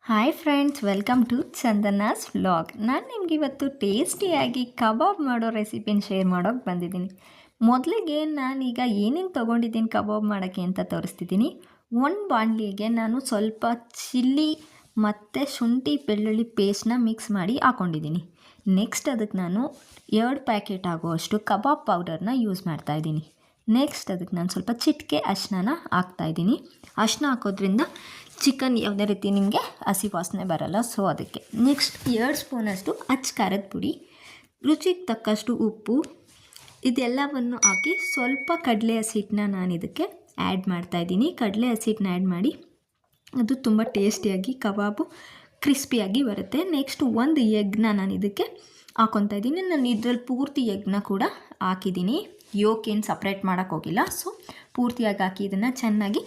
Hi friends, welcome to Chandana's vlog. ನಾನು ನಿಮ್ಗೆ ಇವತ್ತು ಟೇಸ್ಟಿಯಾಗಿ ಕಬಾಬ್ ಮಾಡೋ ರೆಸಿಪಿನ ಶೇರ್ ಮಾಡೋಕ್ಕೆ ಬಂದಿದ್ದೀನಿ. ಮೊದಲಿಗೆ ನಾನೀಗ ಏನೇನು ತೊಗೊಂಡಿದ್ದೀನಿ ಕಬಾಬ್ ಮಾಡೋಕ್ಕೆ ಅಂತ ತೋರಿಸ್ತಿದ್ದೀನಿ. ಒಂದು ಬಾಣಲಿಗೆ ನಾನು ಸ್ವಲ್ಪ ಚಿಲ್ಲಿ ಮತ್ತು ಶುಂಠಿ ಬೆಳ್ಳುಳ್ಳಿ ಪೇಸ್ಟ್ನ ಮಿಕ್ಸ್ ಮಾಡಿ ಹಾಕ್ಕೊಂಡಿದ್ದೀನಿ. ನೆಕ್ಸ್ಟ್ ಅದಕ್ಕೆ ನಾನು 2 ಪ್ಯಾಕೆಟ್ ಆಗುವಷ್ಟು ಕಬಾಬ್ ಪೌಡರ್ನ ಯೂಸ್ ಮಾಡ್ತಾಯಿದ್ದೀನಿ. ನೆಕ್ಸ್ಟ್ ಅದಕ್ಕೆ ನಾನು ಸ್ವಲ್ಪ ಚಿಟಿಕೆ ಅರಿಶಿನ ಹಾಕ್ತಾಯಿದ್ದೀನಿ. ಅರಿಶಿನ ಹಾಕೋದ್ರಿಂದ ಚಿಕನ್ ಯಾವುದೇ ರೀತಿ ನಿಮಗೆ ಹಸಿ ವಾಸನೆ ಬರಲ್ಲ, ಸೊ ಅದಕ್ಕೆ. ನೆಕ್ಸ್ಟ್ 2 ಸ್ಪೂನಷ್ಟು ಅಚ್ಚ ಖಾರದ ಪುಡಿ, ರುಚಿಗೆ ತಕ್ಕಷ್ಟು ಉಪ್ಪು, ಇದೆಲ್ಲವನ್ನು ಹಾಕಿ ಸ್ವಲ್ಪ ಕಡಲೆ ಹಸಿಟ್ಟನ್ನ ನಾನು ಇದಕ್ಕೆ ಆ್ಯಡ್ ಮಾಡ್ತಾಯಿದ್ದೀನಿ. ಕಡಲೆ ಹಸಿಟ್ಟನ್ನ ಆ್ಯಡ್ ಮಾಡಿ ಅದು ತುಂಬ ಟೇಸ್ಟಿಯಾಗಿ ಕಬಾಬು ಕ್ರಿಸ್ಪಿಯಾಗಿ ಬರುತ್ತೆ. ನೆಕ್ಸ್ಟ್ 1 ಎಗ್ನ ನಾನು ಇದಕ್ಕೆ ಹಾಕ್ಕೊತಾ ಇದ್ದೀನಿ. ನಾನು ಇದರಲ್ಲಿ ಪೂರ್ತಿ ಎಗ್ನ ಕೂಡ ಹಾಕಿದ್ದೀನಿ, ಯೋಕೇನು ಸಪ್ರೇಟ್ ಮಾಡೋಕ್ಕೆ ಹೋಗಿಲ್ಲ. ಸೊ ಪೂರ್ತಿಯಾಗಿ ಹಾಕಿ ಇದನ್ನು ಚೆನ್ನಾಗಿ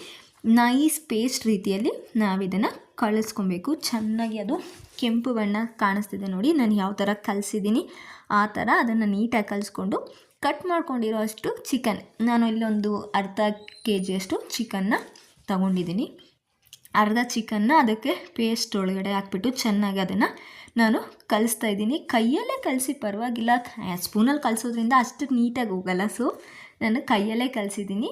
ನೈಸ್ ಪೇಸ್ಟ್ ರೀತಿಯಲ್ಲಿ ನಾವಿದನ್ನು ಕಳಿಸ್ಕೊಬೇಕು. ಚೆನ್ನಾಗಿ ಅದು ಕೆಂಪು ಬಣ್ಣ ಕಾಣಿಸ್ತಿದೆ ನೋಡಿ, ನಾನು ಯಾವ ಥರ ಕಲಿಸಿದ್ದೀನಿ ಆ ಥರ ಅದನ್ನು ನೀಟಾಗಿ ಕಲಿಸ್ಕೊಂಡು ಕಟ್ ಮಾಡ್ಕೊಂಡಿರೋ ಅಷ್ಟು ಚಿಕನ್, ನಾನು ಇಲ್ಲೊಂದು ಅರ್ಧ kg ಚಿಕನ್ನ ತಗೊಂಡಿದ್ದೀನಿ. ಅರ್ಧ ಚಿಕನ್ನ ಅದಕ್ಕೆ ಪೇಸ್ಟ್ ಒಳಗಡೆ ಹಾಕ್ಬಿಟ್ಟು ಚೆನ್ನಾಗಿ ಅದನ್ನು ನಾನು ಕಲಿಸ್ತಾ ಇದ್ದೀನಿ. ಕೈಯಲ್ಲೇ ಕಲಸಿ ಪರವಾಗಿಲ್ಲ, ಸ್ಪೂನಲ್ಲಿ ಕಲಿಸೋದ್ರಿಂದ ಅಷ್ಟು ನೀಟಾಗಿ ಹೋಗಲ್ಲ, ಸೊ ನಾನು ಕೈಯಲ್ಲೇ ಕಲಿಸಿದ್ದೀನಿ.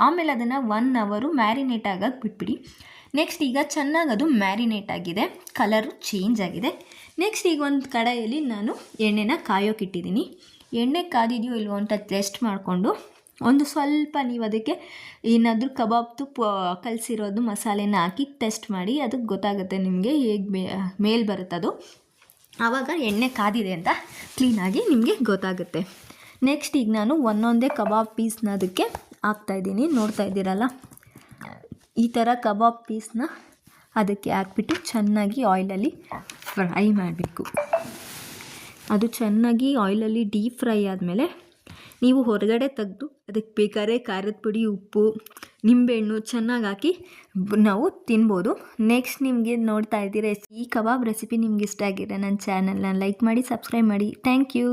ಆಮೇಲೆ ಅದನ್ನು 1 ಅವರ್ ಮ್ಯಾರಿನೇಟ್ ಆಗೋಕ್ಕೆ ಬಿಟ್ಬಿಡಿ. ನೆಕ್ಸ್ಟ್ ಈಗ ಚೆನ್ನಾಗಿ ಅದು ಮ್ಯಾರಿನೇಟ್ ಆಗಿದೆ, ಕಲರು ಚೇಂಜ್ ಆಗಿದೆ. ನೆಕ್ಸ್ಟ್ ಈಗ ಒಂದು ಕಡಾಯಲ್ಲಿ ನಾನು ಎಣ್ಣೆನ ಕಾಯೋಕ್ಕಿಟ್ಟಿದ್ದೀನಿ. ಎಣ್ಣೆ ಕಾದಿದೆಯೋ ಇಲ್ವೋ ಅಂತ ಟೆಸ್ಟ್ ಮಾಡಿಕೊಂಡು ಒಂದು ಸ್ವಲ್ಪ ನೀವು ಅದಕ್ಕೆ ಏನಾದರೂ ಕಬಾಬ್ದು ಕಲಸಿರೋದು ಮಸಾಲೆನ ಹಾಕಿ ಟೆಸ್ಟ್ ಮಾಡಿ, ಅದಕ್ಕೆ ಗೊತ್ತಾಗುತ್ತೆ ನಿಮಗೆ ಹೇಗೆ ಮೇಲೆ ಬರುತ್ತದು. ಆವಾಗ ಎಣ್ಣೆ ಕಾದಿದೆ ಅಂತ ಕ್ಲೀನಾಗಿ ನಿಮಗೆ ಗೊತ್ತಾಗುತ್ತೆ. ನೆಕ್ಸ್ಟ್ ಈಗ ನಾನು ಒಂದೊಂದೇ ಕಬಾಬ್ ಪೀಸ್ನ ಅದಕ್ಕೆ ಹಾಕ್ತಾಯಿದ್ದೀನಿ. ನೋಡ್ತಾ ಇದ್ದೀರಲ್ಲ, ಈ ಥರ ಕಬಾಬ್ ಪೀಸ್ನ ಅದಕ್ಕೆ ಹಾಕ್ಬಿಟ್ಟು ಚೆನ್ನಾಗಿ ಆಯಿಲಲ್ಲಿ ಫ್ರೈ ಮಾಡಬೇಕು. ಅದು ಚೆನ್ನಾಗಿ ಆಯಿಲಲ್ಲಿ ಡೀಪ್ ಫ್ರೈ ಆದಮೇಲೆ ನೀವು ಹೊರಗಡೆ ತೆಗೆದು ಅದಕ್ಕೆ ಬೇಕಾದ್ರೆ ಖಾರದ ಪುಡಿ, ಉಪ್ಪು, ನಿಂಬೆಹಣ್ಣು ಚೆನ್ನಾಗಿ ಹಾಕಿ ನಾವು ತಿನ್ಬೋದು. ನೆಕ್ಸ್ಟ್ ನಿಮಗೆ ನೋಡ್ತಾ ಇದ್ದೀರ ಈ ಕಬಾಬ್ ರೆಸಿಪಿ ನಿಮ್ಗೆ ಇಷ್ಟ ಆಗಿದೆ ನನ್ನ ಚಾನಲ್ನ ಲೈಕ್ ಮಾಡಿ, ಸಬ್ಸ್ಕ್ರೈಬ್ ಮಾಡಿ. Thank you.